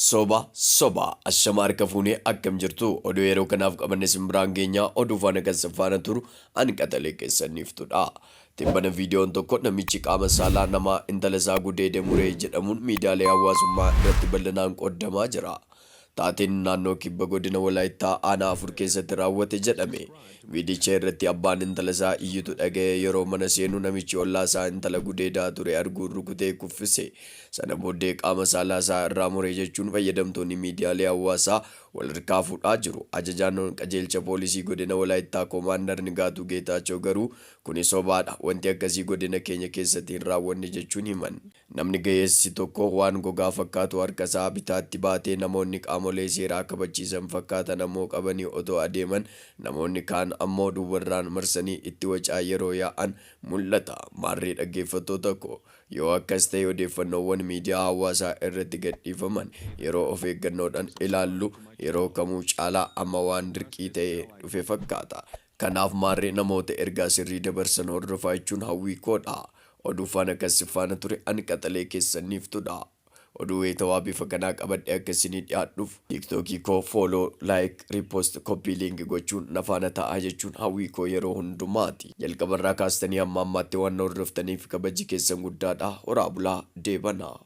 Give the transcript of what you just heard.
Soba ashamaa harka fuunee akkam jirtu oduu yeroo kanaaf qabanne simbiraan geenyaa oduu faana kan saffaana turu ani qaxalee keessaniiftudha. Tibbana viidiyoon tokko namichi qaama saalaa namaa intala isaa gudeede muree jedhamuun miidiyaalee hawaasummaa irratti bal'inaan qoodamaa jira. Taateen naannoo kibba godina Walaayittaa aanaa 4 keessatti raawwate jedhame. Viidicha irratti abbaan intala isaa iyyutu dhaga'ee yeroo mana seenu namichi ollaa isaa intala gudeedaa ture arguun rukutee kuffise. Sana booddee qaama saalaa isaa irraa muree jechuun fayyadamtoonni miidiyaalee hawaasaa wal harkaa fuudhaa jiru. Ajajaan qajeelcha poolisii godina Walaayittaa Koomaandar Nigaatuu Geetaachoo garuu kuni sobaadha, wanti akkasii godina keenya keessatti hin raawwanne jechuun himan. Namni ga'eessi tokko waan gogaa fakkaatu harka isaa bitaatti baatee namoonni qaamolee seeraa kabachiisan fakkaatan ammoo qabanii otoo adeeman, namoonni kaan ammoo dubarraan marsanii itti wacaa yeroo yaa'an mul'ata. Maarree dhaggeeffattoota koo yoo akkas ta'e odeeffannoowwan miidiyaa hawaasaa irratti gadhiifaman yeroo of eeggannoodhaan ilaallu yeroo kamuu caalaa amma waan dirqii ta'e dhufe fakkaata. Kanaaf maarree namoota ergaa sirrii dabarsan hordofaa jechuun hawwii koodha. Oduu faana akkasii faana ture ani qaxalee keessaniiftudha. Oduu weetawaa bifa kanaa qabadhe akkasii dhiyaadhuuf tiiktookii koo fooloo, laayik, riipoost, koppii liinki gochuun na faana ta'aa jechuun hawwii koo yeroo hundumaati. Jalqabarraa kaastanii hamma ammaatti waan hordoftaniif kabajji keessan guddaadha. Horaa bulaa deebanaa.